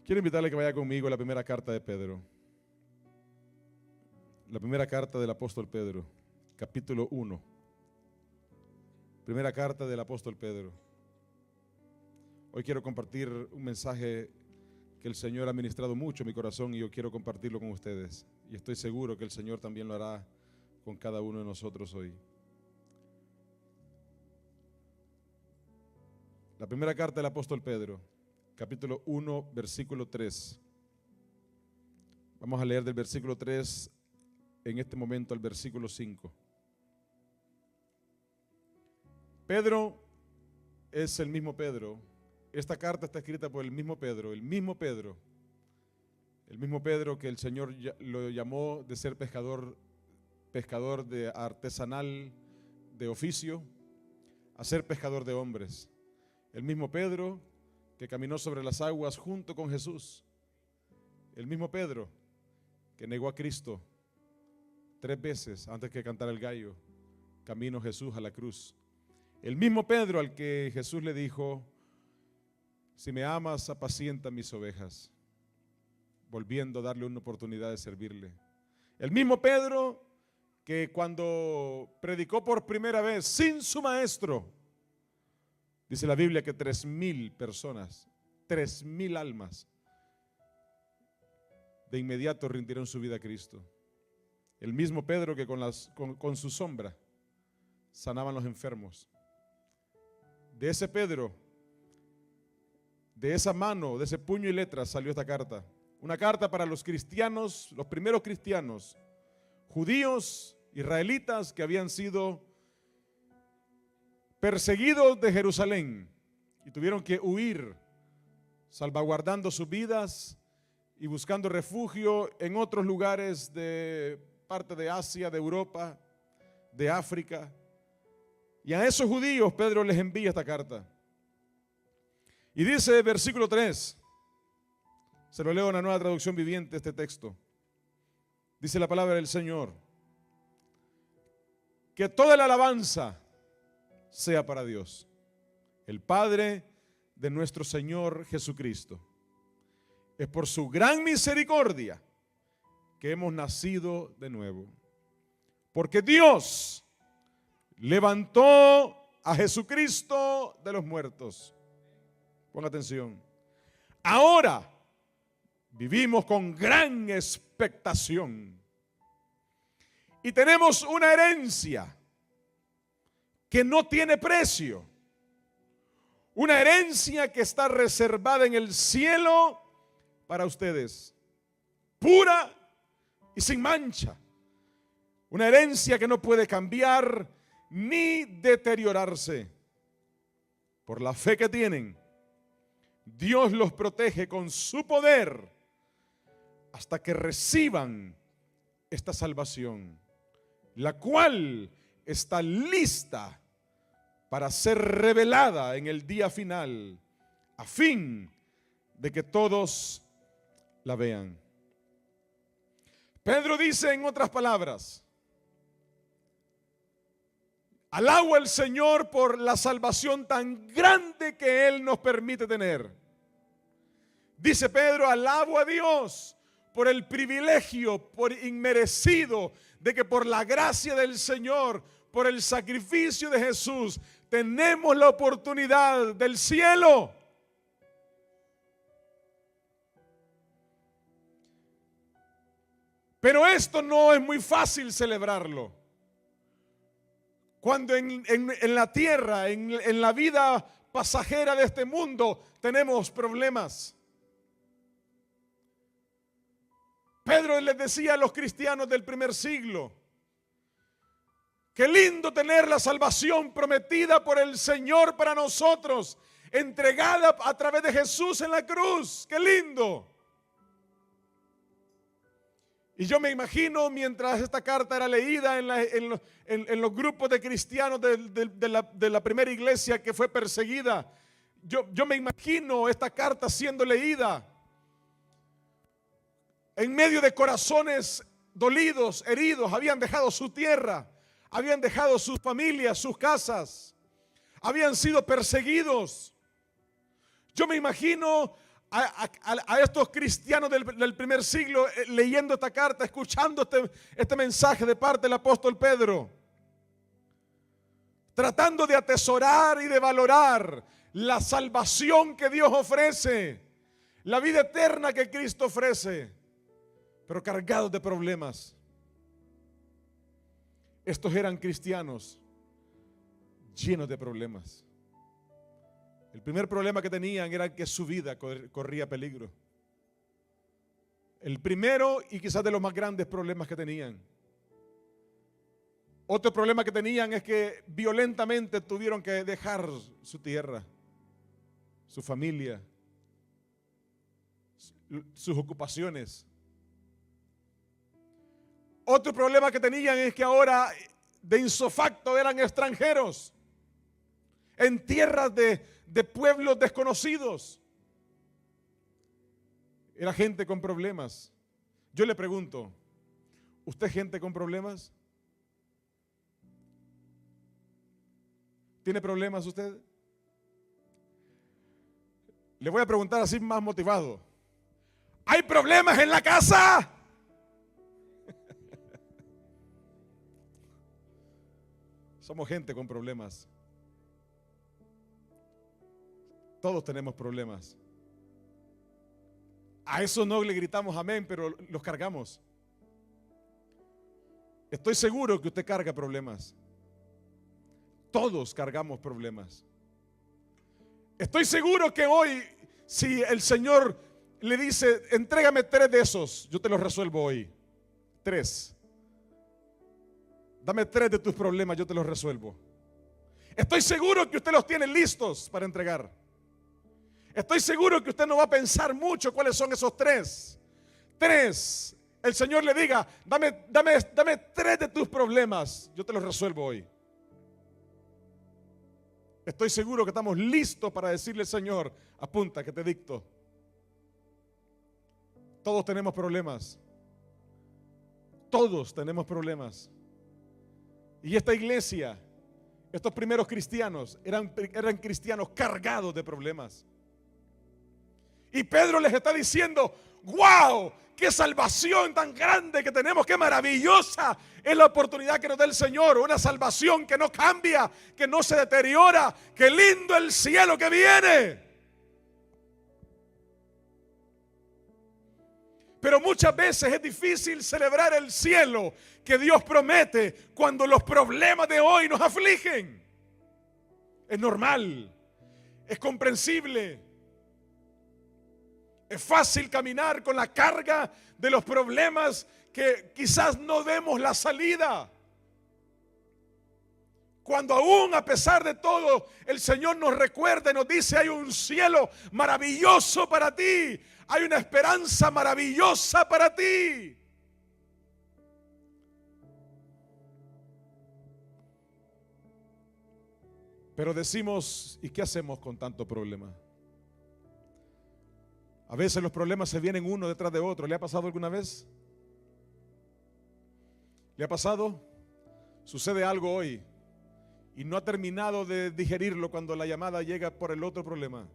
Quiero invitarle a que vaya conmigo a la primera carta de Pedro. La primera carta del apóstol Pedro, capítulo 1. Primera carta del apóstol Pedro. Hoy quiero compartir un mensaje que el Señor ha ministrado mucho en mi corazón y yo quiero compartirlo con ustedes. Y estoy seguro que el Señor también lo hará con cada uno de nosotros hoy. La primera carta del apóstol Pedro, capítulo 1, versículo 3. Vamos a leer del versículo 3 en este momento al versículo 5. Pedro es el mismo Pedro. Esta carta está escrita por el mismo Pedro que el Señor lo llamó de ser pescador de artesanal, de oficio, a ser pescador de hombres. El mismo Pedro que caminó sobre las aguas junto con Jesús. El mismo Pedro que negó a Cristo 3 veces antes que cantara el gallo, camino Jesús a la cruz. El mismo Pedro al que Jesús le dijo: si me amas, apacienta mis ovejas, volviendo a darle una oportunidad de servirle. El mismo Pedro que cuando predicó por primera vez sin su maestro, dice la Biblia que 3,000 personas, 3,000 almas, de inmediato rindieron su vida a Cristo. El mismo Pedro que con su sombra sanaban los enfermos. De ese Pedro, de esa mano, de ese puño y letra salió esta carta. Una carta para los cristianos, los primeros cristianos, judíos, israelitas que habían sido perseguidos de Jerusalén y tuvieron que huir, salvaguardando sus vidas y buscando refugio en otros lugares de parte de Asia, de Europa, de África. Y a esos judíos Pedro les envía esta carta. Y dice versículo 3, se lo leo en la Nueva Traducción Viviente este texto. Dice la palabra del Señor: que toda la alabanza sea para Dios, el Padre de nuestro Señor Jesucristo. Es por su gran misericordia que hemos nacido de nuevo. Porque Dios levantó a Jesucristo de los muertos. Ponga atención. Ahora vivimos con gran expectación y tenemos una herencia que no tiene precio. Una herencia que está reservada en el cielo para ustedes, pura y sin mancha. Una herencia que no puede cambiar ni deteriorarse. Por la fe que tienen, Dios los protege con su poder hasta que reciban esta salvación, la cual está lista para ser revelada en el día final, a fin de que todos la vean. Pedro dice, en otras palabras: alabo al Señor por la salvación tan grande que Él nos permite tener. Dice Pedro, alabo a Dios por el privilegio, por inmerecido, de que por la gracia del Señor, por el sacrificio de Jesús, tenemos la oportunidad del cielo. Pero esto no es muy fácil celebrarlo. Cuando en la tierra, en la vida pasajera de este mundo, tenemos problemas. Pedro les decía a los cristianos del primer siglo: qué lindo tener la salvación prometida por el Señor para nosotros, entregada a través de Jesús en la cruz. ¡Qué lindo! Y yo me imagino, mientras esta carta era leída en los grupos de cristianos de la primera iglesia que fue perseguida, yo me imagino esta carta siendo leída en medio de corazones dolidos, heridos. Habían dejado su tierra, habían dejado sus familias, sus casas, habían sido perseguidos. Yo me imagino a estos cristianos del primer siglo leyendo esta carta, escuchando este mensaje de parte del apóstol Pedro, tratando de atesorar y de valorar la salvación que Dios ofrece, la vida eterna que Cristo ofrece, pero cargados de problemas. Estos eran cristianos llenos de problemas. El primer problema que tenían era que su vida corría peligro. El primero y quizás de los más grandes problemas que tenían. Otro problema que tenían es que violentamente tuvieron que dejar su tierra, su familia, sus ocupaciones. Otro problema que tenían es que ahora de insofacto eran extranjeros en tierras de pueblos desconocidos. Era gente con problemas. Yo le pregunto, ¿usted es gente con problemas? ¿Tiene problemas usted? Le voy a preguntar así más motivado. ¿Hay problemas en la casa? Somos gente con problemas. Todos tenemos problemas. A eso no le gritamos amén, pero los cargamos. Estoy seguro que usted carga problemas. Todos cargamos problemas. Estoy seguro que hoy, si el Señor le dice, entrégame 3 de esos, yo te los resuelvo hoy. 3. Dame 3 de tus problemas, yo te los resuelvo. Estoy seguro que usted los tiene listos para entregar. Estoy seguro que usted no va a pensar mucho cuáles son esos 3. 3. El Señor le diga, dame 3 de tus problemas, yo te los resuelvo hoy. Estoy seguro que estamos listos para decirle, Señor, apunta que te dicto. Todos tenemos problemas. Todos tenemos problemas. Y esta iglesia, estos primeros cristianos, eran cristianos cargados de problemas. Y Pedro les está diciendo, ¡wow! ¡Qué salvación tan grande que tenemos! ¡Qué maravillosa es la oportunidad que nos da el Señor! Una salvación que no cambia, que no se deteriora. ¡Qué lindo el cielo que viene! Pero muchas veces es difícil celebrar el cielo que Dios promete cuando los problemas de hoy nos afligen. Es normal, es comprensible. Es fácil caminar con la carga de los problemas que quizás no vemos la salida. Cuando aún a pesar de todo el Señor nos recuerda y nos dice hay un cielo maravilloso para ti. Hay una esperanza maravillosa para ti. Pero decimos, ¿y qué hacemos con tanto problema? A veces los problemas se vienen uno detrás de otro. ¿Le ha pasado alguna vez? ¿Le ha pasado? Sucede algo hoy y no ha terminado de digerirlo cuando la llamada llega por el otro problema.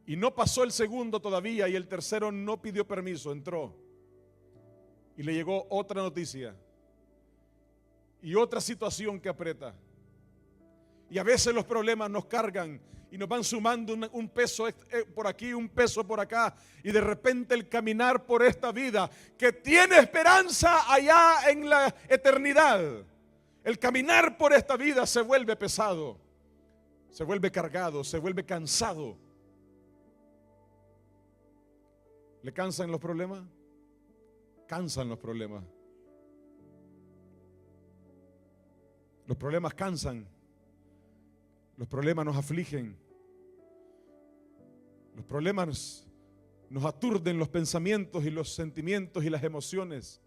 Y no pasó el segundo todavía y el tercero no pidió permiso, entró. Y le llegó otra noticia y otra situación que aprieta. Y a veces los problemas nos cargan y nos van sumando un peso por aquí, un peso por acá. Y de repente el caminar por esta vida que tiene esperanza allá en la eternidad, el caminar por esta vida se vuelve pesado, se vuelve cargado, se vuelve cansado. ¿Le cansan los problemas? Cansan los problemas. Los problemas cansan. Los problemas nos afligen. Los problemas nos aturden los pensamientos y los sentimientos y las emociones.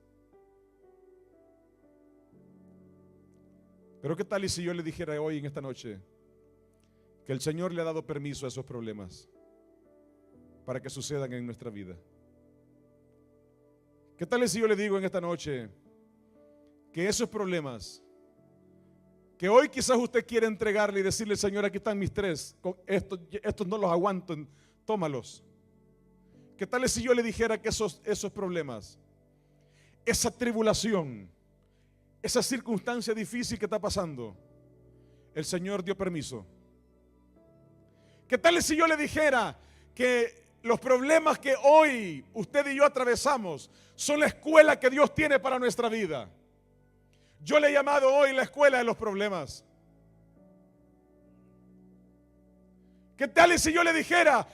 Pero ¿qué tal y si yo le dijera hoy en esta noche que el Señor le ha dado permiso a esos problemas para que sucedan en nuestra vida? ¿Qué tal y si yo le digo en esta noche que esos problemas que hoy quizás usted quiere entregarle y decirle, Señor, aquí están mis 3, estos no los aguanto tómalos. ¿Qué tal si yo le dijera que esos problemas, esa tribulación, esa circunstancia difícil que está pasando, el Señor dio permiso? ¿Qué tal si yo le dijera que los problemas que hoy usted y yo atravesamos son la escuela que Dios tiene para nuestra vida? Yo le he llamado hoy la escuela de los problemas. ¿Qué tal si yo le dijera,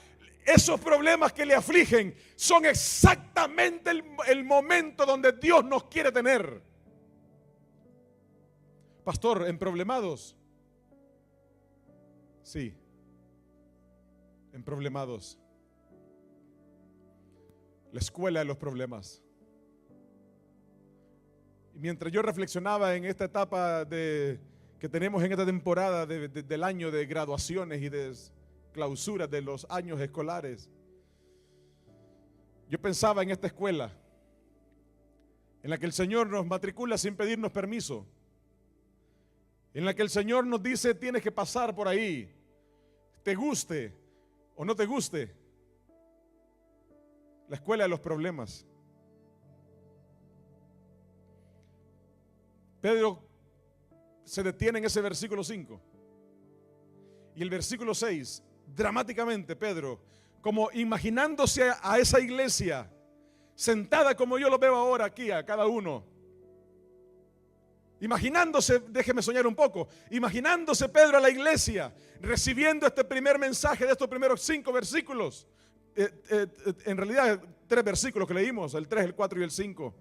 esos problemas que le afligen son exactamente el momento donde Dios nos quiere tener? Pastor, ¿en problemados? Sí, en problemados. La escuela de los problemas. Y mientras yo reflexionaba en esta etapa que tenemos en esta temporada del año de graduaciones y de clausuras de los años escolares, yo pensaba en esta escuela en la que el Señor nos matricula sin pedirnos permiso, en la que el Señor nos dice: tienes que pasar por ahí, te guste o no te guste. La escuela de los problemas. Pedro se detiene en ese versículo 5 y el versículo 6, dramáticamente Pedro, como imaginándose a esa iglesia sentada como yo lo veo ahora aquí, a cada uno, imaginándose, déjeme soñar un poco, imaginándose Pedro a la iglesia recibiendo este primer mensaje de estos primeros 5 versículos, en realidad 3 versículos que leímos, el 3, el 4 y el 5.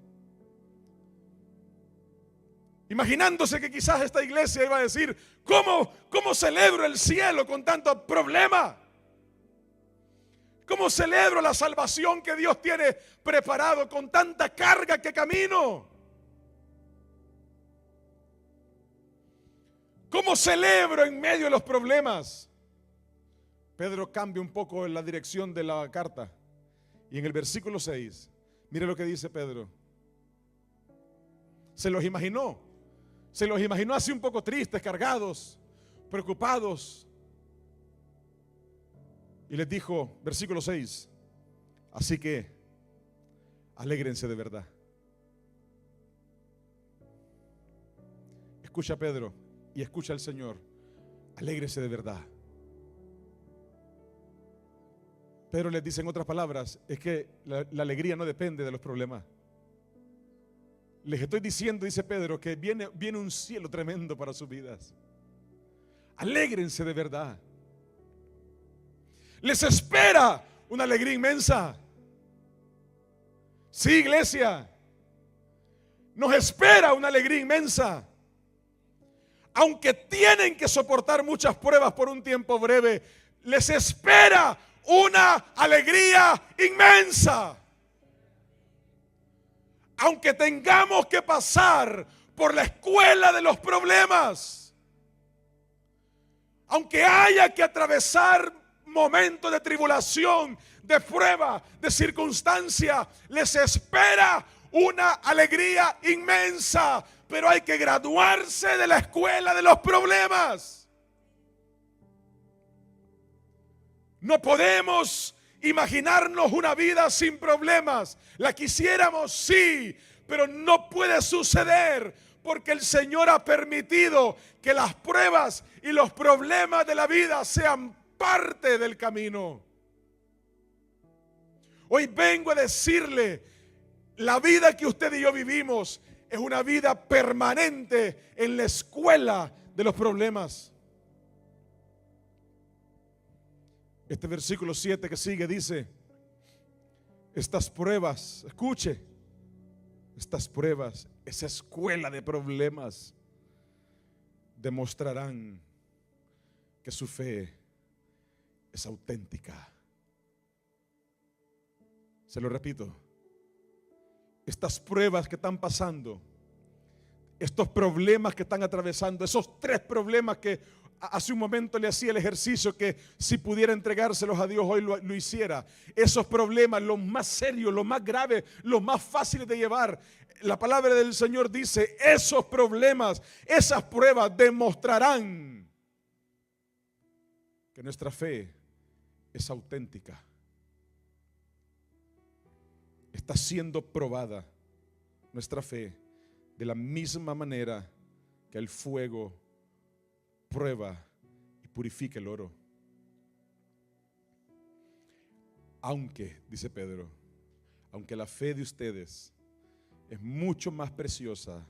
Imaginándose que quizás esta iglesia iba a decir: ¿Cómo celebro el cielo con tanto problema? ¿Cómo celebro la salvación que Dios tiene preparado con tanta carga que camino? ¿Cómo celebro en medio de los problemas? Pedro cambia un poco la dirección de la carta y en el versículo 6, mire lo que dice Pedro. Se los imaginó así un poco tristes, cargados, preocupados. Y les dijo, versículo 6, así que alégrense de verdad. Escucha Pedro y escucha al Señor, alégrese de verdad. Pedro les dice en otras palabras, es que la alegría no depende de los problemas. Les estoy diciendo, dice Pedro, que viene un cielo tremendo para sus vidas. Alégrense de verdad. Les espera una alegría inmensa. Sí, iglesia, nos espera una alegría inmensa. Aunque tienen que soportar muchas pruebas por un tiempo breve, les espera una alegría inmensa. Aunque tengamos que pasar por la escuela de los problemas, aunque haya que atravesar momentos de tribulación, de prueba, de circunstancia, les espera una alegría inmensa. Pero hay que graduarse de la escuela de los problemas. No podemos imaginarnos una vida sin problemas. La quisiéramos, sí, pero no puede suceder porque el Señor ha permitido que las pruebas y los problemas de la vida sean parte del camino. Hoy vengo a decirle, la vida que usted y yo vivimos es una vida permanente en la escuela de los problemas. Este versículo 7 que sigue dice, estas pruebas, escuche, estas pruebas, esa escuela de problemas, demostrarán que su fe es auténtica. Se lo repito, estas pruebas que están pasando, estos problemas que están atravesando, esos 3 problemas que hace un momento le hacía el ejercicio que si pudiera entregárselos a Dios hoy lo hiciera. Esos problemas, los más serios, los más graves, los más fáciles de llevar. La palabra del Señor dice, esos problemas, esas pruebas demostrarán que nuestra fe es auténtica. Está siendo probada nuestra fe de la misma manera que el fuego prueba y purifica el oro. Aunque, dice Pedro, aunque la fe de ustedes es mucho más preciosa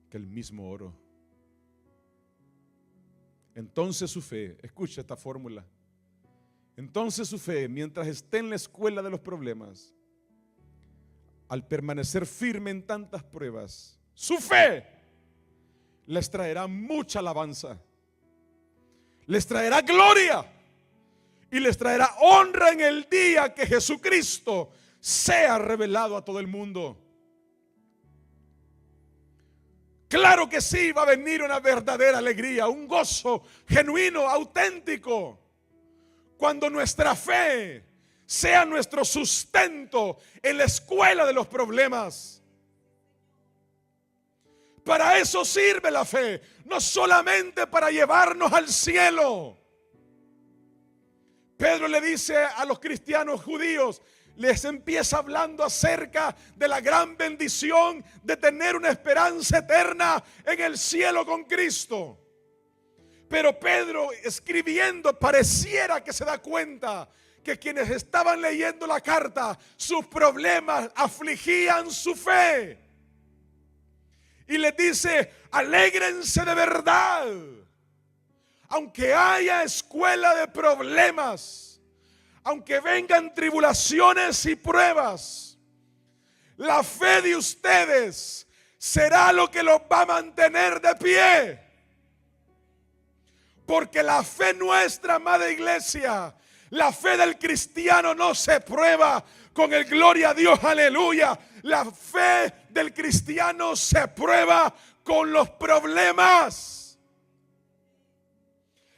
que el mismo oro, entonces su fe, escucha esta fórmula, entonces su fe, mientras esté en la escuela de los problemas, al permanecer firme en tantas pruebas, su fe les traerá mucha alabanza, les traerá gloria y les traerá honra en el día que Jesucristo sea revelado a todo el mundo. Claro que sí, va a venir una verdadera alegría, un gozo genuino, auténtico, cuando nuestra fe sea nuestro sustento en la escuela de los problemas. Para eso sirve la fe, no solamente para llevarnos al cielo. Pedro le dice a los cristianos judíos, les empieza hablando acerca de la gran bendición de tener una esperanza eterna en el cielo con Cristo. Pero Pedro, escribiendo, pareciera que se da cuenta que quienes estaban leyendo la carta, sus problemas afligían su fe. Y les dice, alégrense de verdad. Aunque haya escuela de problemas, aunque vengan tribulaciones y pruebas, la fe de ustedes será lo que los va a mantener de pie. Porque la fe nuestra, amada iglesia, la fe del cristiano no se prueba con el gloria a Dios, aleluya. La fe del cristiano se prueba con los problemas.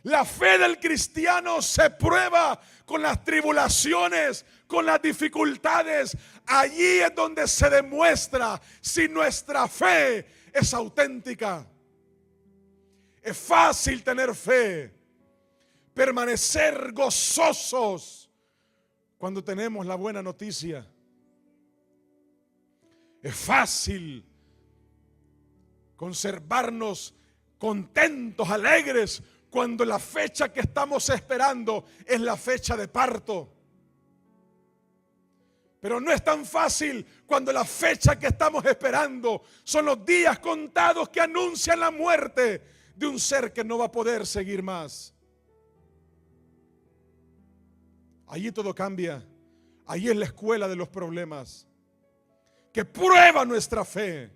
La fe del cristiano se prueba con las tribulaciones, con las dificultades. Allí es donde se demuestra si nuestra fe es auténtica. Es fácil tener fe, permanecer gozosos cuando tenemos la buena noticia. Es fácil conservarnos contentos, alegres, cuando la fecha que estamos esperando es la fecha de parto. Pero no es tan fácil cuando la fecha que estamos esperando son los días contados que anuncian la muerte de un ser que no va a poder seguir más. Allí todo cambia. Allí es la escuela de los problemas que prueba nuestra fe.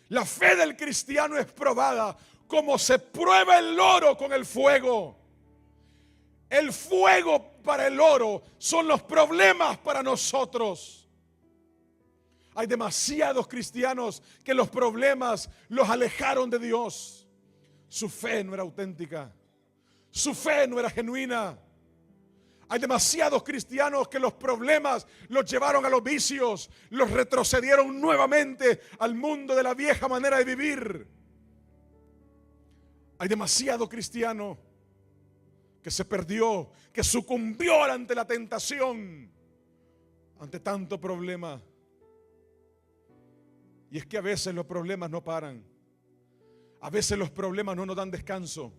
La fe del cristiano es probada como se prueba el oro con el fuego. El fuego para el oro son los problemas para nosotros. Hay demasiados cristianos que los problemas los alejaron de Dios. Su fe no era auténtica. Su fe no era genuina. Hay demasiados cristianos que los problemas los llevaron a los vicios, los retrocedieron nuevamente al mundo de la vieja manera de vivir. Hay demasiado cristiano que se perdió, que sucumbió ante la tentación, ante tanto problema. Y es que a veces los problemas no paran. A veces los problemas no nos dan descanso.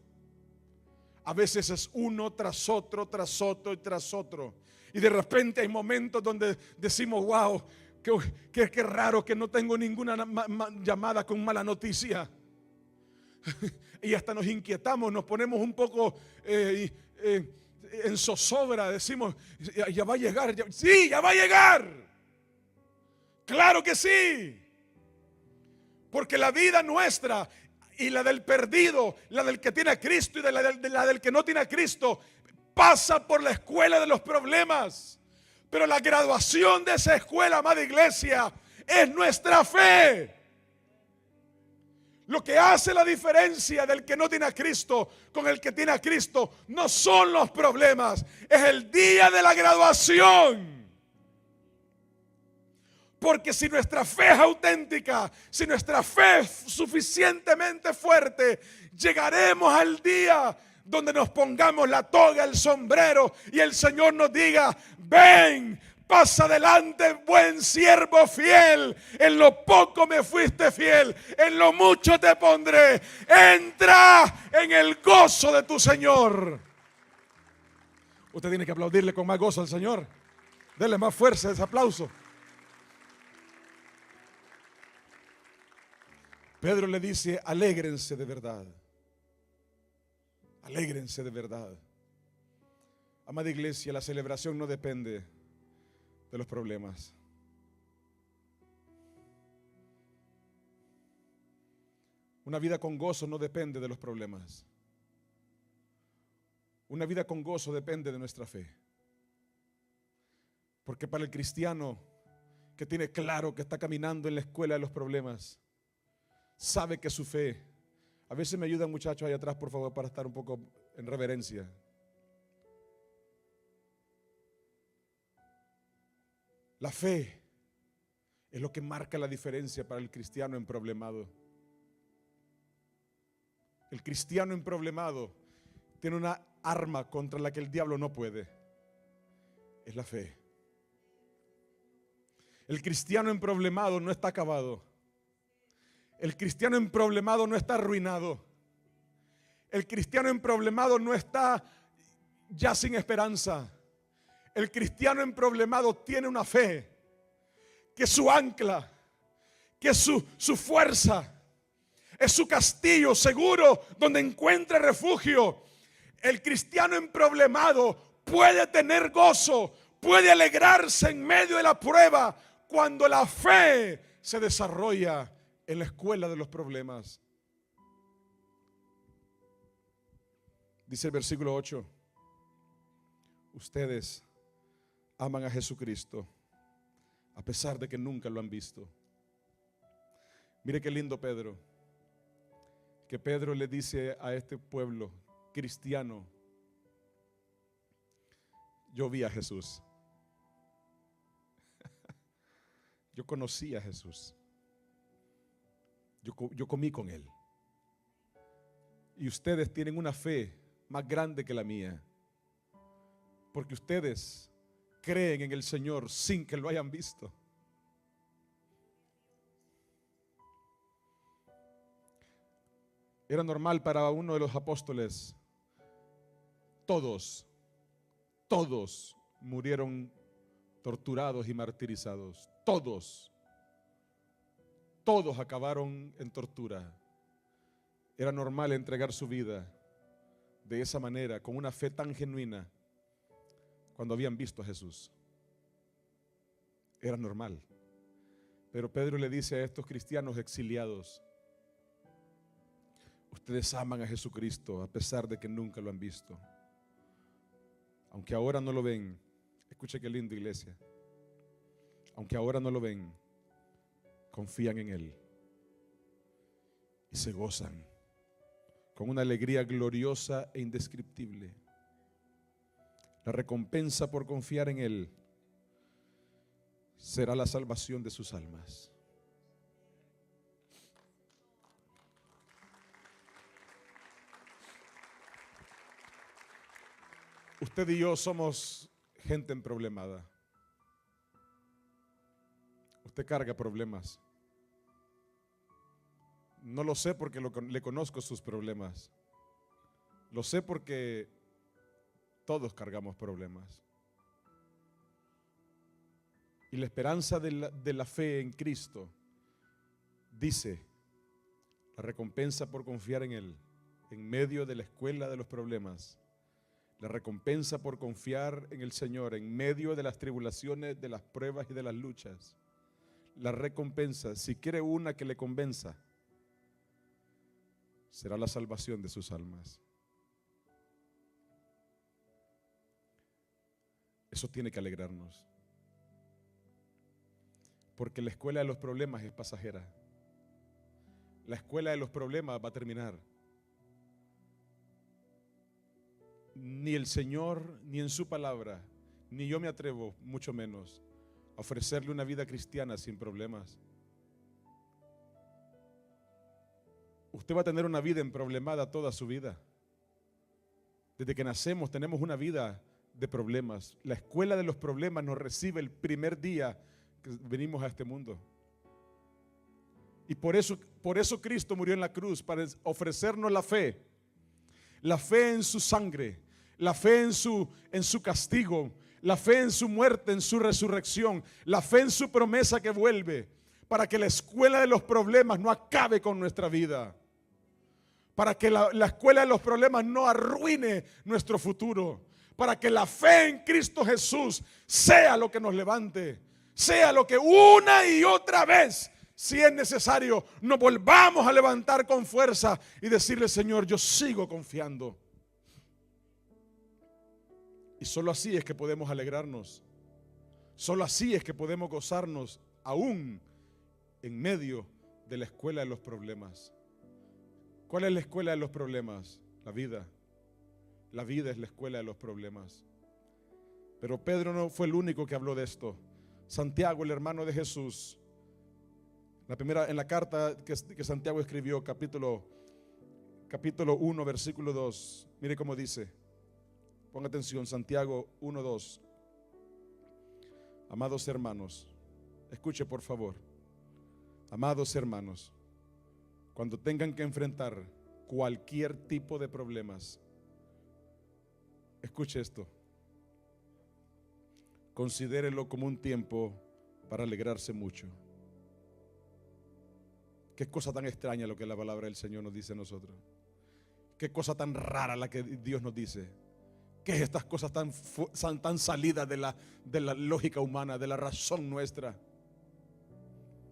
A veces es uno tras otro, tras otro y tras otro. Y de repente hay momentos donde decimos, wow, qué raro que no tengo ninguna llamada con mala noticia. Y hasta nos inquietamos, nos ponemos un poco en zozobra. Decimos, ya va a llegar. Sí, ya va a llegar. Claro que sí. Porque la vida nuestra y la del perdido, la del que tiene a Cristo y la del que no tiene a Cristo, pasa por la escuela de los problemas. Pero la graduación de esa escuela, amada iglesia, es nuestra fe. Lo que hace la diferencia del que no tiene a Cristo con el que tiene a Cristo no son los problemas, es el día de la graduación. Porque si nuestra fe es auténtica, si nuestra fe es suficientemente fuerte, llegaremos al día donde nos pongamos la toga, el sombrero y el Señor nos diga: ven, pasa adelante, buen siervo fiel. En lo poco me fuiste fiel, en lo mucho te pondré. Entra en el gozo de tu Señor. Usted tiene que aplaudirle con más gozo al Señor. Dele más fuerza a ese aplauso. Pedro le dice: alégrense de verdad. Alégrense de verdad. Amada iglesia, la celebración no depende de los problemas. Una vida con gozo no depende de los problemas. Una vida con gozo depende de nuestra fe. Porque para el cristiano que tiene claro que está caminando en la escuela de los problemas, sabe que su fe, a veces me ayudan muchachos ahí atrás por favor para estar un poco en reverencia. La fe es lo que marca la diferencia para el cristiano emproblemado. El cristiano emproblemado tiene una arma contra la que el diablo no puede. Es la fe. El cristiano emproblemado no está acabado. El cristiano emproblemado no está arruinado. El cristiano emproblemado no está ya sin esperanza. El cristiano emproblemado tiene una fe que es su ancla, que es su fuerza, es su castillo seguro donde encuentra refugio. El cristiano emproblemado puede tener gozo, puede alegrarse en medio de la prueba cuando la fe se desarrolla en la escuela de los problemas. Dice el versículo 8: ustedes aman a Jesucristo a pesar de que nunca lo han visto. Mire qué lindo Pedro, que Pedro le dice a este pueblo cristiano: yo vi a Jesús. Yo conocí a Jesús. Yo comí con Él. Y ustedes tienen una fe más grande que la mía, porque ustedes creen en el Señor sin que lo hayan visto. Era normal para uno de los apóstoles. Todos murieron torturados y martirizados. Todos acabaron en tortura. Era normal entregar su vida de esa manera, con una fe tan genuina, cuando habían visto a Jesús. Era normal. Pero Pedro le dice a estos cristianos exiliados: ustedes aman a Jesucristo a pesar de que nunca lo han visto. Aunque ahora no lo ven, escuche qué lindo, iglesia. Aunque ahora no lo ven, confían en Él y se gozan con una alegría gloriosa e indescriptible. La recompensa por confiar en Él será la salvación de sus almas. Usted y yo somos gente emproblemada. Usted carga problemas. No lo sé porque le conozco sus problemas. Lo sé porque todos cargamos problemas. Y la esperanza de la fe en Cristo dice: la recompensa por confiar en Él en medio de la escuela de los problemas, la recompensa por confiar en el Señor en medio de las tribulaciones, de las pruebas y de las luchas, la recompensa, si quiere una que le convenza, será la salvación de sus almas. Eso tiene que alegrarnos, porque la escuela de los problemas es pasajera. La escuela de los problemas va a terminar. Ni el Señor, ni en su palabra, ni yo me atrevo, mucho menos, a ofrecerle una vida cristiana sin problemas. Usted va a tener una vida emproblemada toda su vida. Desde que nacemos tenemos una vida de problemas. La escuela de los problemas nos recibe el primer día que venimos a este mundo. Y por eso Cristo murió en la cruz, para ofrecernos la fe en su sangre, la fe en su castigo, la fe en su muerte, en su resurrección, la fe en su promesa que vuelve, para que la escuela de los problemas no acabe con nuestra vida, para que la escuela de los problemas no arruine nuestro futuro, para que la fe en Cristo Jesús sea lo que nos levante, sea lo que una y otra vez, si es necesario, nos volvamos a levantar con fuerza y decirle: Señor, yo sigo confiando. Y solo así es que podemos alegrarnos, solo así es que podemos gozarnos aún en medio de la escuela de los problemas. ¿Cuál es la escuela de los problemas? La vida. La vida es la escuela de los problemas. Pero Pedro no fue el único que habló de esto. Santiago, el hermano de Jesús, en la carta que Santiago escribió, capítulo 1, versículo 2, mire cómo dice. Ponga atención, Santiago 1:2. Amados hermanos, escuche por favor. Amados hermanos, cuando tengan que enfrentar cualquier tipo de problemas, escuche esto: considérelo como un tiempo para alegrarse mucho. Qué cosa tan extraña lo que la palabra del Señor nos dice a nosotros. Qué cosa tan rara la que Dios nos dice. ¿Qué es estas cosas tan salidas de la lógica humana, de la razón nuestra?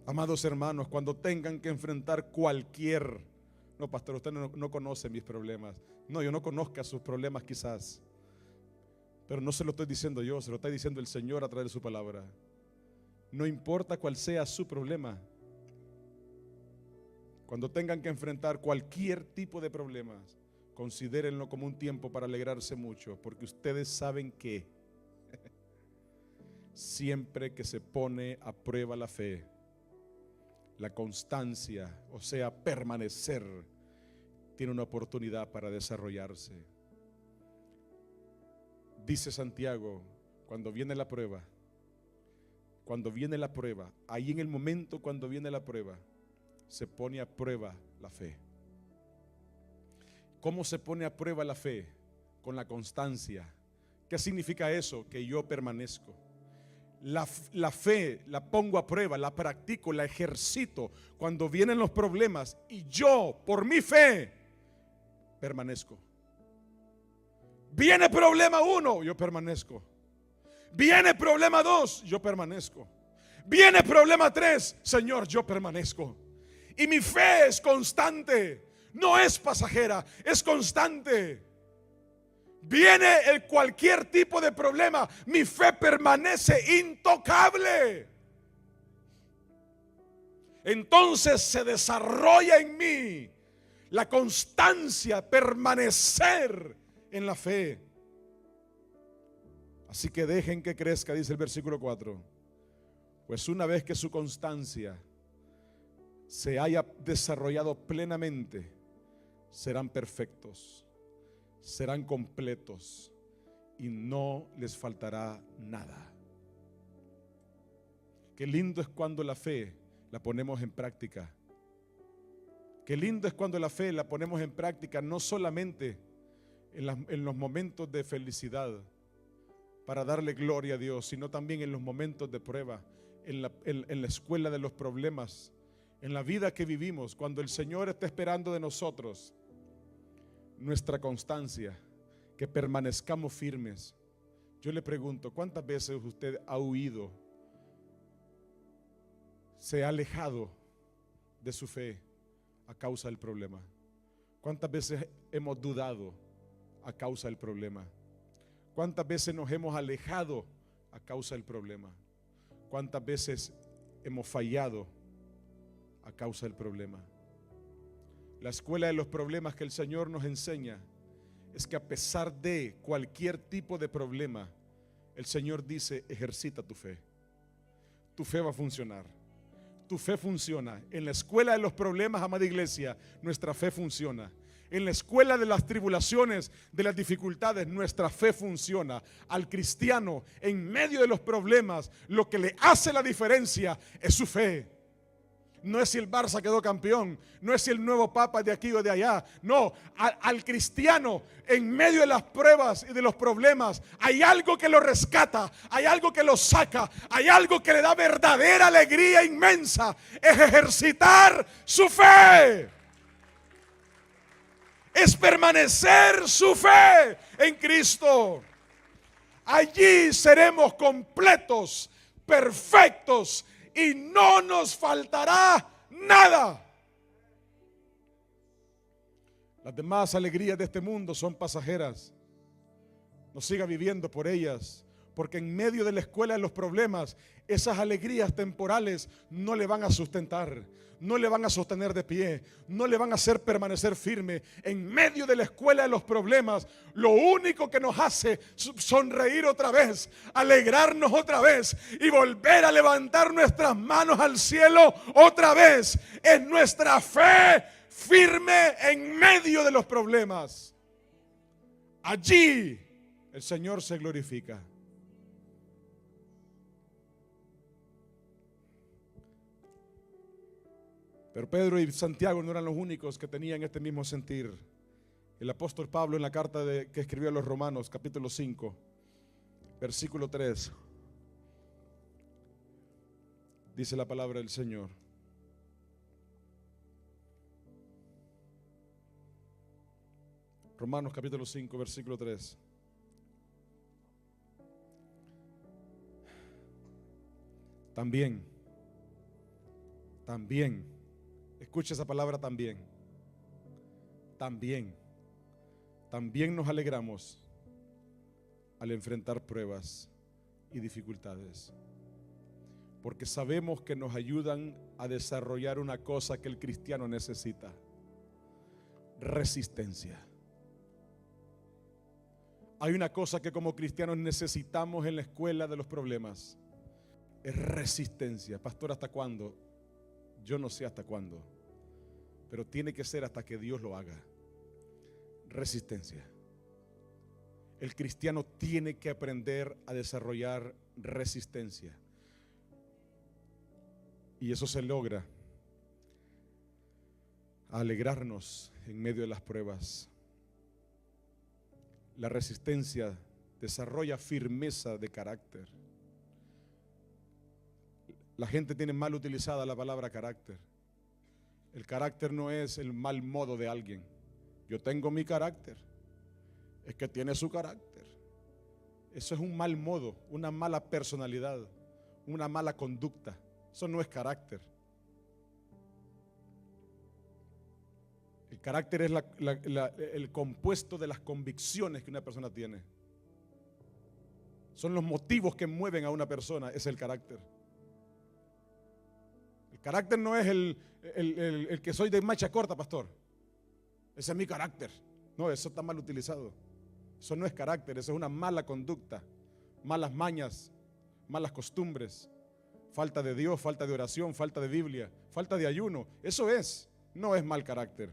Amados hermanos, cuando tengan que enfrentar cualquier... No, pastor, usted no conoce mis problemas. No, yo no conozca sus problemas quizás, pero no se lo estoy diciendo yo, se lo está diciendo el Señor a través de su palabra. No importa cuál sea su problema, cuando tengan que enfrentar cualquier tipo de problemas, considérenlo como un tiempo para alegrarse mucho, porque ustedes saben que siempre que se pone a prueba la fe, la constancia, o sea, permanecer, tiene una oportunidad para desarrollarse. Dice Santiago, cuando viene la prueba, ahí en el momento cuando viene la prueba, se pone a prueba la fe. ¿Cómo se pone a prueba la fe? Con la constancia. ¿Qué significa eso? Que yo permanezco. La fe la pongo a prueba, la practico, la ejercito cuando vienen los problemas, y yo, por mi fe, permanezco. Viene problema 1, yo permanezco. Viene problema 2, yo permanezco. Viene problema 3, Señor, yo permanezco. Y mi fe es constante. No es pasajera, es constante. Viene cualquier tipo de problema, mi fe permanece intocable. Entonces se desarrolla en mí la constancia, permanecer en la fe. Así que dejen que crezca, dice el versículo 4. Pues una vez que su constancia se haya desarrollado plenamente, serán perfectos, serán completos y no les faltará nada. Qué lindo es cuando la fe la ponemos en práctica. Qué lindo es cuando la fe la ponemos en práctica, no solamente en los momentos de felicidad para darle gloria a Dios, sino también en los momentos de prueba, en la escuela de los problemas, en la vida que vivimos, cuando el Señor está esperando de nosotros nuestra constancia, que permanezcamos firmes. Yo le pregunto, ¿cuántas veces usted ha huido, se ha alejado de su fe a causa del problema? ¿Cuántas veces hemos dudado a causa del problema? ¿Cuántas veces nos hemos alejado a causa del problema? ¿Cuántas veces hemos fallado a causa del problema? La escuela de los problemas que el Señor nos enseña es que a pesar de cualquier tipo de problema, el Señor dice: ejercita tu fe. Tu fe va a funcionar. Tu fe funciona. En la escuela de los problemas, amada iglesia, nuestra fe funciona. En la escuela de las tribulaciones, de las dificultades, nuestra fe funciona. Al cristiano, en medio de los problemas, lo que le hace la diferencia es su fe. No es si el Barça quedó campeón, no es si el nuevo papa es de aquí o de allá. No, al cristiano en medio de las pruebas y de los problemas hay algo que lo rescata, hay algo que lo saca, hay algo que le da verdadera alegría inmensa. Es ejercitar su fe. Es permanecer su fe en Cristo. Allí seremos completos, perfectos, y no nos faltará nada. Las demás alegrías de este mundo son pasajeras. No siga viviendo por ellas, porque en medio de la escuela de los problemas, esas alegrías temporales no le van a sustentar, no le van a sostener de pie, no le van a hacer permanecer firme. En medio de la escuela de los problemas, lo único que nos hace sonreír otra vez, alegrarnos otra vez y volver a levantar nuestras manos al cielo otra vez, es nuestra fe firme en medio de los problemas. Allí el Señor se glorifica. Pero Pedro y Santiago no eran los únicos que tenían este mismo sentir. El apóstol Pablo, en la carta que escribió a los Romanos, capítulo 5, versículo 3, dice la palabra del Señor: Romanos capítulo 5, versículo 3. También, escucha esa palabra también. También nos alegramos al enfrentar pruebas y dificultades, porque sabemos que nos ayudan a desarrollar una cosa que el cristiano necesita: resistencia. Hay una cosa que como cristianos necesitamos en la escuela de los problemas: es resistencia. Pastor, ¿hasta cuándo? Yo no sé hasta cuándo, pero tiene que ser hasta que Dios lo haga. Resistencia. El cristiano tiene que aprender a desarrollar resistencia, y eso se logra a alegrarnos en medio de las pruebas. La resistencia desarrolla firmeza de carácter. La gente tiene mal utilizada la palabra carácter. El carácter no es el mal modo de alguien. Yo tengo mi carácter. Es que tiene su carácter. Eso es un mal modo, una mala personalidad, una mala conducta. Eso no es carácter. El carácter es el compuesto de las convicciones que una persona tiene. Son los motivos que mueven a una persona, es el carácter. El carácter no es el que soy de macha corta, pastor. Ese es mi carácter. No, eso está mal utilizado. Eso no es carácter, eso es una mala conducta, malas mañas, malas costumbres, falta de Dios, falta de oración, falta de Biblia, falta de ayuno. Eso no es mal carácter.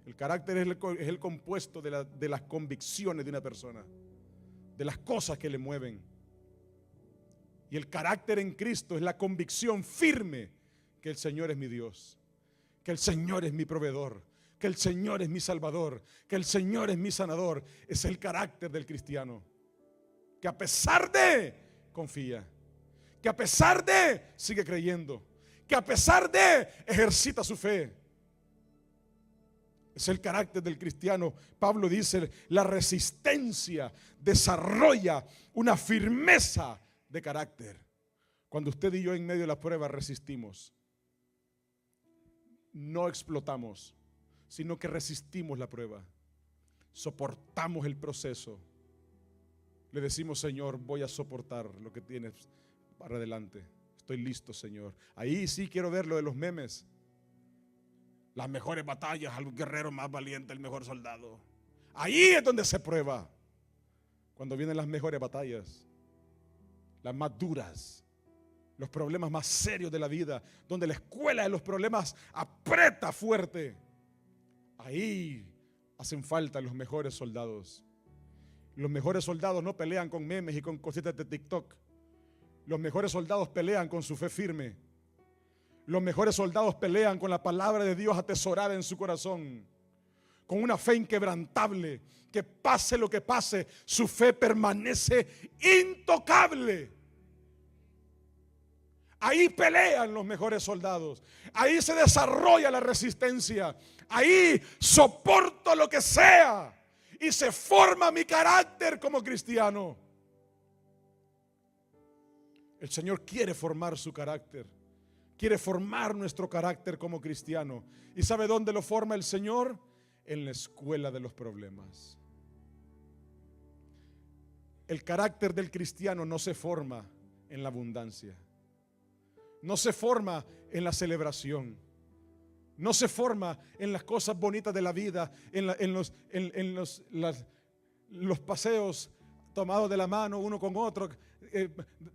El carácter es el compuesto de las convicciones de una persona, de las cosas que le mueven. Y el carácter en Cristo es la convicción firme que el Señor es mi Dios, que el Señor es mi proveedor, que el Señor es mi salvador, que el Señor es mi sanador. Es el carácter del cristiano, que a pesar de confía, que a pesar de sigue creyendo, que a pesar de ejercita su fe. Es el carácter del cristiano. Pablo dice: la resistencia desarrolla una firmeza de carácter. Cuando usted y yo en medio de la prueba resistimos, no explotamos, sino que resistimos la prueba, soportamos el proceso. Le decimos: Señor, voy a soportar lo que tienes para adelante. Estoy listo, Señor. Ahí sí quiero ver lo de los memes. Las mejores batallas, al guerrero más valiente, el mejor soldado. Ahí es donde se prueba. Cuando vienen las mejores batallas, las más duras, los problemas más serios de la vida, donde la escuela de los problemas aprieta fuerte. Ahí hacen falta los mejores soldados. Los mejores soldados no pelean con memes y con cositas de TikTok. Los mejores soldados pelean con su fe firme. Los mejores soldados pelean con la palabra de Dios atesorada en su corazón, con una fe inquebrantable, que pase lo que pase, su fe permanece intocable. Ahí pelean los mejores soldados. Ahí se desarrolla la resistencia. Ahí soporto lo que sea y se forma mi carácter como cristiano. El Señor quiere formar su carácter. Quiere formar nuestro carácter como cristiano. ¿Y sabe dónde lo forma el Señor? En la escuela de los problemas. El carácter del cristiano no se forma en la abundancia. No se forma en la celebración. No se forma en las cosas bonitas de la vida, en los paseos tomados de la mano uno con otro,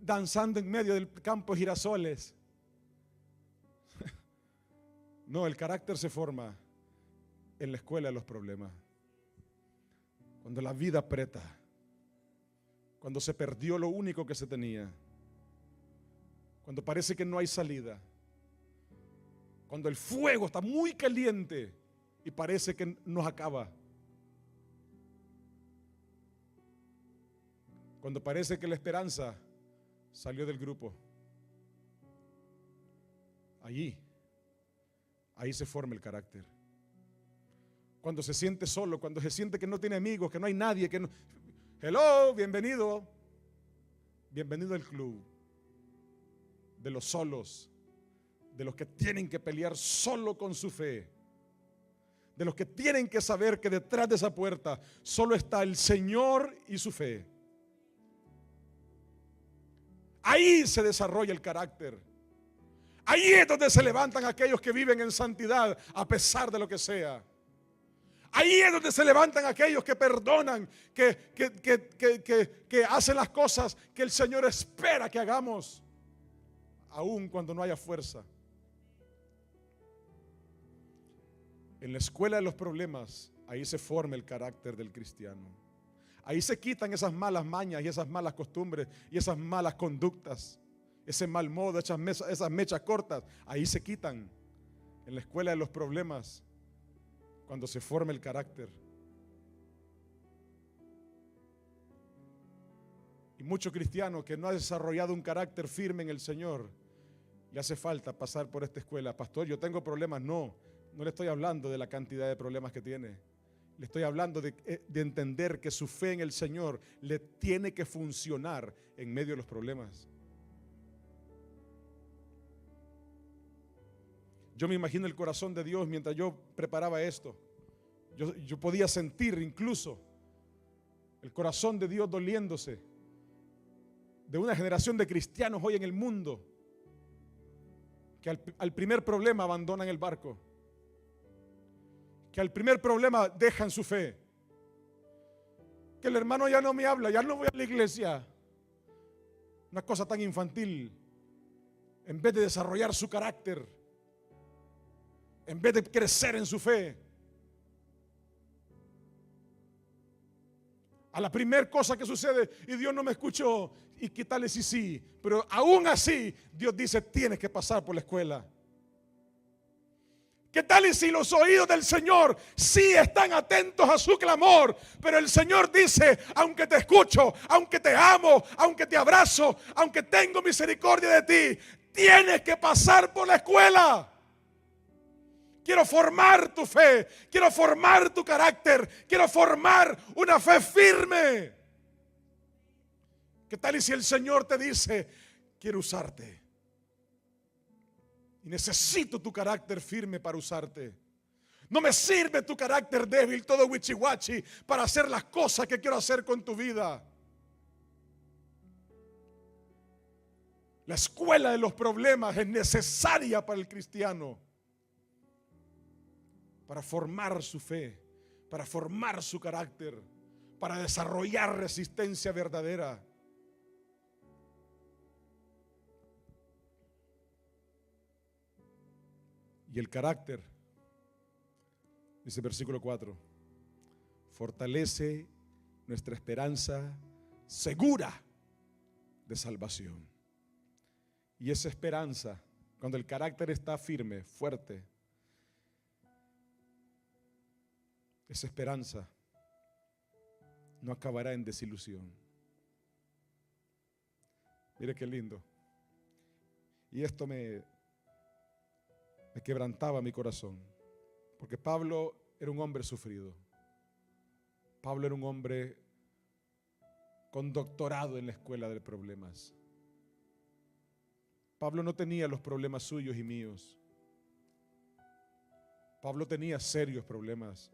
danzando en medio del campo de girasoles. No, el carácter se forma en la escuela de los problemas. Cuando la vida aprieta, cuando se perdió lo único que se tenía, cuando parece que no hay salida, cuando el fuego está muy caliente y parece que nos acaba, cuando parece que la esperanza salió del grupo, ahí se forma el carácter. Cuando se siente solo, cuando se siente que no tiene amigos, que no hay nadie, que no... Hello, bienvenido. Bienvenido al club de los solos, de los que tienen que pelear solo con su fe, de los que tienen que saber que detrás de esa puerta solo está el Señor y su fe. Ahí se desarrolla el carácter. Ahí es donde se levantan aquellos que viven en santidad a pesar de lo que sea. Ahí es donde se levantan aquellos que perdonan, que hacen las cosas que el Señor espera que hagamos, aun cuando no haya fuerza. En la escuela de los problemas, ahí se forma el carácter del cristiano. Ahí se quitan esas malas mañas y esas malas costumbres y esas malas conductas, ese mal modo, esas mechas cortas. Ahí se quitan en la escuela de los problemas, cuando se forma el carácter. Y mucho cristiano que no ha desarrollado un carácter firme en el Señor, le hace falta pasar por esta escuela. Pastor, yo tengo problemas. No le estoy hablando de la cantidad de problemas que tiene. Le estoy hablando de entender que su fe en el Señor le tiene que funcionar en medio de los problemas. Yo me imagino el corazón de Dios mientras yo preparaba esto. Yo podía sentir incluso el corazón de Dios doliéndose de una generación de cristianos hoy en el mundo que al primer problema abandonan el barco, que al primer problema dejan su fe, que el hermano ya no me habla, ya no voy a la iglesia. Una cosa tan infantil. En vez de desarrollar su carácter, en vez de crecer en su fe, a la primera cosa que sucede y Dios no me escuchó, y qué tal si sí, pero aún así Dios dice: tienes que pasar por la escuela. ¿Qué tal y si los oídos del Señor sí están atentos a su clamor? Pero el Señor dice: aunque te escucho, aunque te amo, aunque te abrazo, aunque tengo misericordia de ti, tienes que pasar por la escuela. Quiero formar tu fe, quiero formar tu carácter, quiero formar una fe firme. ¿Qué tal y si el Señor te dice: quiero usarte y necesito tu carácter firme para usarte? No me sirve tu carácter débil, todo wichiwachi, para hacer las cosas que quiero hacer con tu vida. La escuela de los problemas es necesaria para el cristiano, para formar su fe, para formar su carácter, para desarrollar resistencia verdadera. Y el carácter, dice versículo 4, fortalece nuestra esperanza segura de salvación. Y esa esperanza, cuando el carácter está firme, fuerte, esa esperanza no acabará en desilusión. Mire qué lindo. Y esto me quebrantaba mi corazón, porque Pablo era un hombre sufrido. Pablo era un hombre con doctorado en la escuela de problemas. Pablo no tenía los problemas suyos y míos. Pablo tenía serios problemas.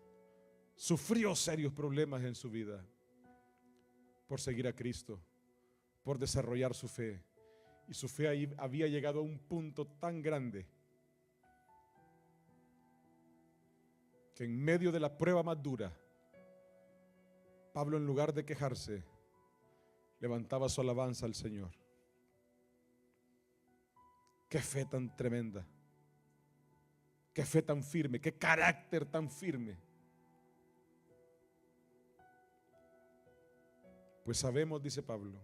Sufrió serios problemas en su vida por seguir a Cristo, por desarrollar su fe. Y su fe ahí había llegado a un punto tan grande que en medio de la prueba más dura, Pablo, en lugar de quejarse, levantaba su alabanza al Señor. Qué fe tan tremenda, qué fe tan firme, qué carácter tan firme. Pues sabemos, dice Pablo,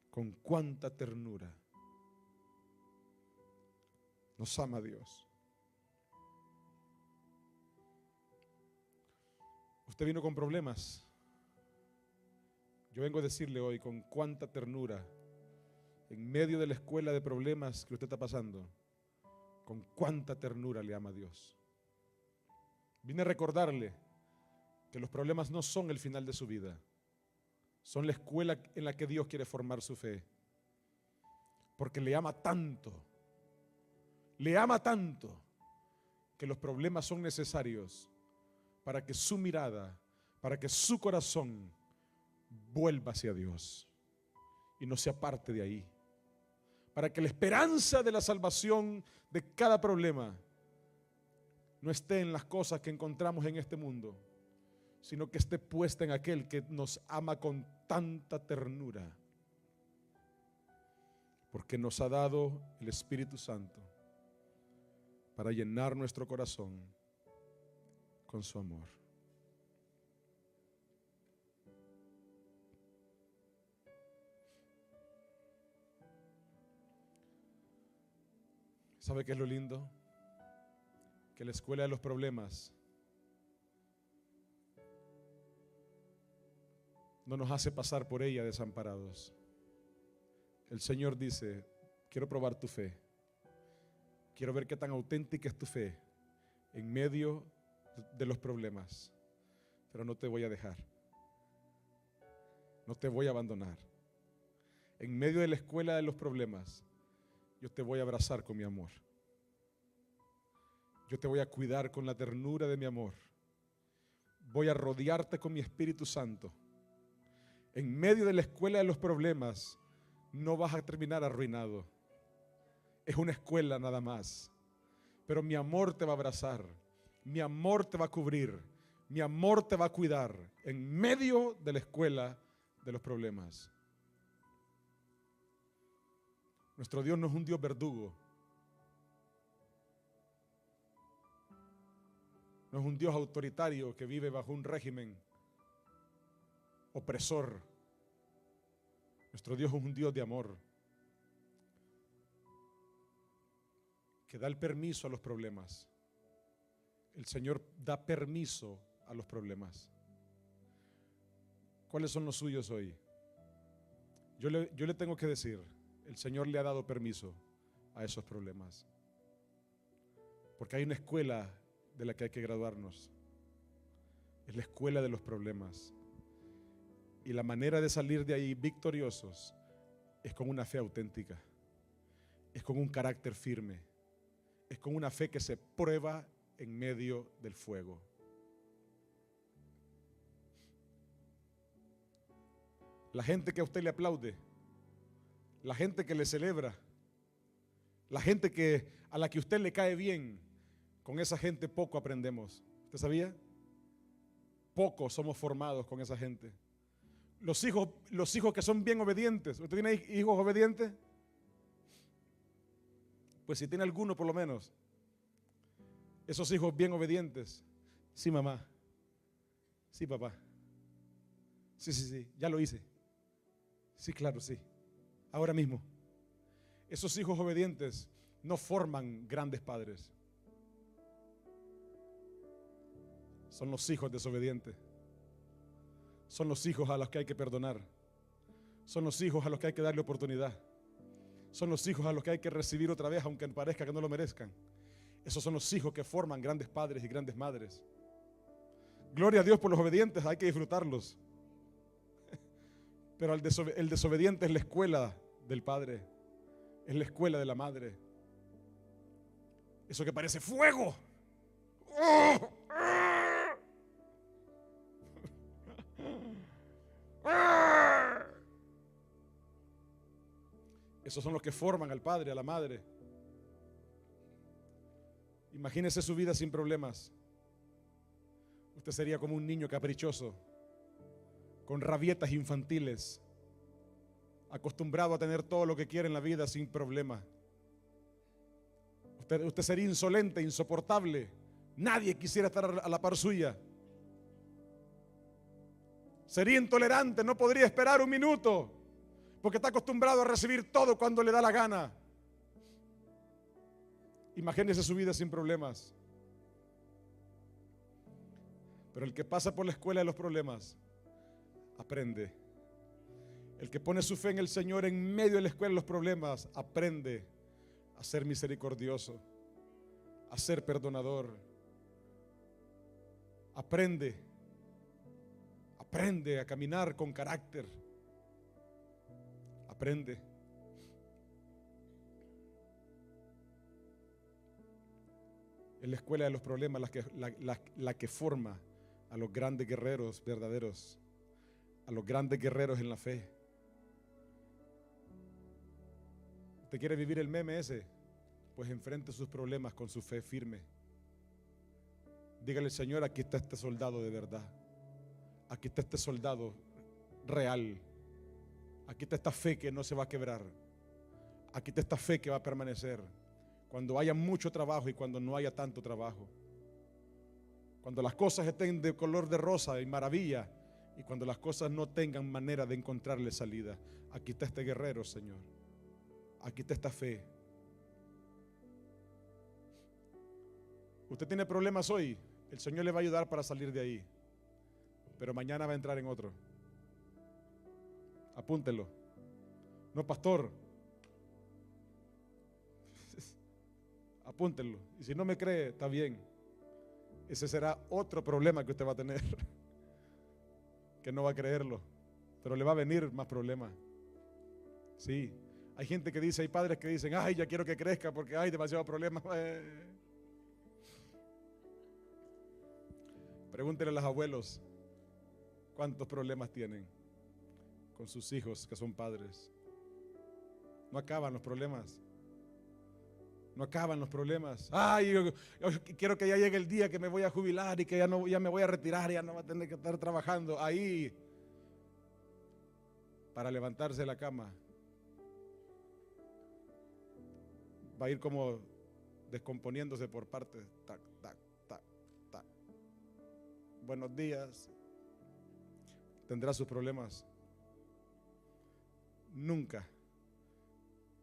con cuánta ternura nos ama Dios. Usted vino con problemas. Yo vengo a decirle hoy con cuánta ternura, en medio de la escuela de problemas que usted está pasando, con cuánta ternura le ama Dios. Vine a recordarle que los problemas no son el final de su vida, son la escuela en la que Dios quiere formar su fe. Porque le ama tanto, que los problemas son necesarios para que su mirada, para que su corazón vuelva hacia Dios y no se aparte de ahí. Para que la esperanza de la salvación de cada problema no esté en las cosas que encontramos en este mundo, sino que esté puesta en aquel que nos ama con tanta ternura, porque nos ha dado el Espíritu Santo para llenar nuestro corazón con su amor. ¿Sabe qué es lo lindo? Que la escuela de los problemas no nos hace pasar por ella desamparados. El Señor dice: quiero probar tu fe. Quiero ver qué tan auténtica es tu fe en medio de los problemas. Pero no te voy a dejar. No te voy a abandonar. En medio de la escuela de los problemas, yo te voy a abrazar con mi amor. Yo te voy a cuidar con la ternura de mi amor. Voy a rodearte con mi Espíritu Santo. En medio de la escuela de los problemas, no vas a terminar arruinado. Es una escuela nada más. Pero mi amor te va a abrazar. Mi amor te va a cubrir. Mi amor te va a cuidar en medio de la escuela de los problemas. Nuestro Dios no es un Dios verdugo. No es un Dios autoritario que vive bajo un régimen opresor. Nuestro Dios es un Dios de amor, que da el permiso a los problemas. El Señor da permiso a los problemas. ¿Cuáles son los suyos hoy? Yo le tengo que decir, el Señor le ha dado permiso a esos problemas. Porque hay una escuela de la que hay que graduarnos. Es la escuela de los problemas. Y la manera de salir de ahí victoriosos es con una fe auténtica. Es con un carácter firme. Es con una fe que se prueba en medio del fuego. La gente que a usted le aplaude, la gente que le celebra, la gente a la que usted le cae bien, con esa gente poco aprendemos. ¿Usted sabía? Poco somos formados con esa gente. Los hijos que son bien obedientes. ¿Usted tiene hijos obedientes? Pues si tiene alguno por lo menos, esos hijos bien obedientes. Sí, mamá. Sí, papá. Sí, ya lo hice. Sí, claro, sí. Ahora mismo. Esos hijos obedientes no forman grandes padres. Son los hijos desobedientes. Son los hijos a los que hay que perdonar. Son los hijos a los que hay que darle oportunidad. Son los hijos a los que hay que recibir otra vez, aunque parezca que no lo merezcan. Esos son los hijos que forman grandes padres y grandes madres. Gloria a Dios por los obedientes, hay que disfrutarlos. Pero el desobediente es la escuela del padre, es la escuela de la madre. Eso que parece fuego. Esos son los que forman al padre, a la madre. Imagínese su vida sin problemas. Usted sería como un niño caprichoso, con rabietas infantiles, acostumbrado a tener todo lo que quiere en la vida sin problema. Usted sería insolente, insoportable. Nadie quisiera estar a la par suya. Sería intolerante, no podría esperar un minuto, porque está acostumbrado a recibir todo cuando le da la gana. Imagínese su vida sin problemas. Pero el que pasa por la escuela de los problemas aprende. El que pone su fe en el Señor en medio de la escuela de los problemas aprende a ser misericordioso, a ser perdonador. Aprende a caminar con carácter. Aprende. Es la escuela de los problemas la que forma a los grandes guerreros verdaderos, a los grandes guerreros en la fe. ¿Usted quiere vivir el meme ese? Pues enfrente sus problemas con su fe firme. Dígale, Señor, aquí está este soldado de verdad. Aquí está este soldado real. Aquí está esta fe que no se va a quebrar. Aquí está esta fe que va a permanecer cuando haya mucho trabajo y cuando no haya tanto trabajo. Cuando las cosas estén de color de rosa y maravilla y cuando las cosas no tengan manera de encontrarle salida. Aquí está este guerrero, Señor. Aquí está esta fe. Usted tiene problemas hoy, el Señor le va a ayudar para salir de ahí, pero mañana va a entrar en otro. Apúntelo. No, pastor, apúntenlo. Y si no me cree, está bien. Ese será otro problema que usted va a tener, que no va a creerlo, pero le va a venir más problemas. Sí, hay gente que dice, hay padres que dicen, ay, ya quiero que crezca porque hay demasiados problemas. Pregúntenle a los abuelos cuántos problemas tienen con sus hijos que son padres. No acaban los problemas. No acaban los problemas. Ay, yo quiero que ya llegue el día que me voy a jubilar y que ya me voy a retirar, ya no va a tener que estar trabajando ahí para levantarse de la cama. Va a ir como descomponiéndose por partes. Tac, tac, tac, tac. Buenos días. Tendrá sus problemas. Nunca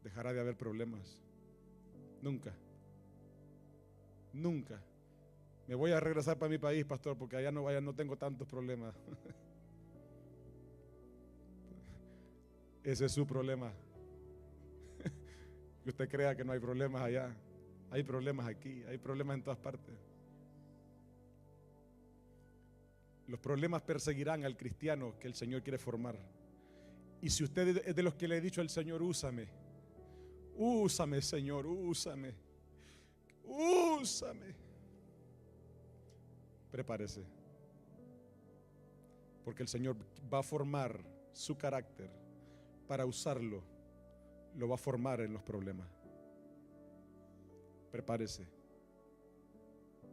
dejará de haber problemas. Nunca. Nunca. Me voy a regresar para mi país, pastor, porque allá no tengo tantos problemas. Ese es su problema. Que usted crea que no hay problemas allá. Hay problemas aquí, hay problemas en todas partes. Los problemas perseguirán al cristiano que el Señor quiere formar. Y si usted es de los que le he dicho al Señor, úsame. Úsame, Señor, úsame. Úsame. Prepárese. Porque el Señor va a formar su carácter para usarlo. Lo va a formar en los problemas. Prepárese.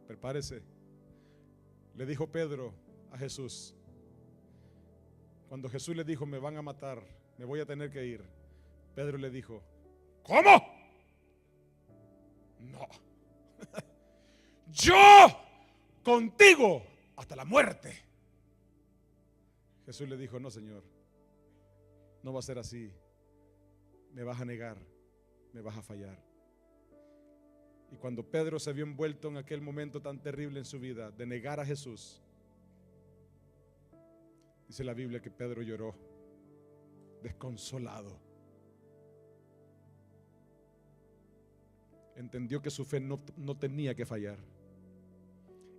Prepárese. Le dijo Pedro a Jesús. Cuando Jesús le dijo, me van a matar, me voy a tener que ir. Pedro le dijo, ¿cómo? No. Yo contigo hasta la muerte. Jesús le dijo: no, Señor, no va a ser así. Me vas a negar, me vas a fallar. Y cuando Pedro se vio envuelto en aquel momento tan terrible en su vida de negar a Jesús, dice la Biblia que Pedro lloró desconsolado. Entendió que su fe no tenía que fallar.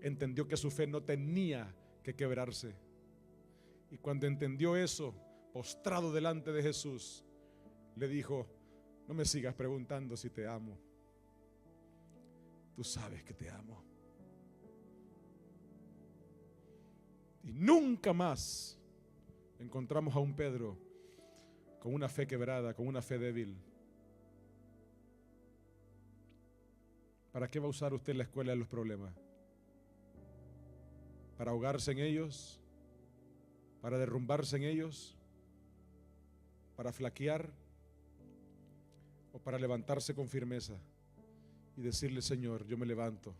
Entendió que su fe no tenía que quebrarse. Y cuando entendió eso, postrado delante de Jesús, le dijo: no me sigas preguntando si te amo. Tú sabes que te amo. Y nunca más encontramos a un Pedro con una fe quebrada, con una fe débil. ¿Para qué va a usar usted la escuela de los problemas? ¿Para ahogarse en ellos? ¿Para derrumbarse en ellos? ¿Para flaquear? ¿O para levantarse con firmeza y decirle: Señor, yo me levanto?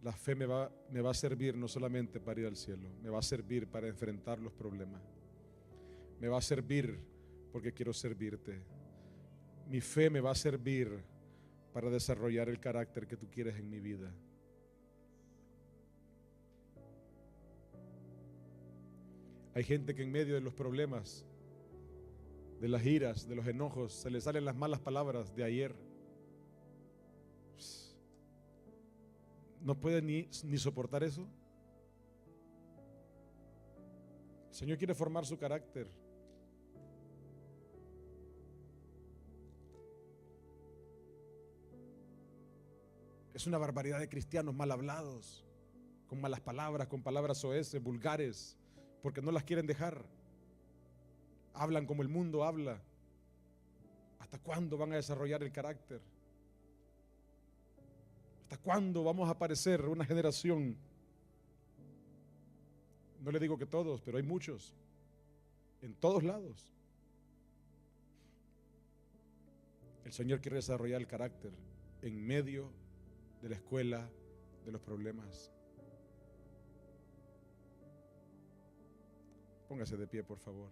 La fe me va a servir no solamente para ir al cielo, me va a servir para enfrentar los problemas. Me va a servir porque quiero servirte. Mi fe me va a servir para desarrollar el carácter que tú quieres en mi vida. Hay gente que en medio de los problemas, de las iras, de los enojos, se le salen las malas palabras de ayer. No puede ni soportar eso. El Señor quiere formar su carácter. Es una barbaridad de cristianos mal hablados, con malas palabras, con palabras soeces, vulgares, porque no las quieren dejar. Hablan como el mundo habla. ¿Hasta cuándo van a desarrollar el carácter? ¿Hasta cuándo vamos a parecer una generación? No le digo que todos, pero hay muchos, en todos lados. El Señor quiere desarrollar el carácter en medio de la escuela de los problemas. Póngase de pie, por favor.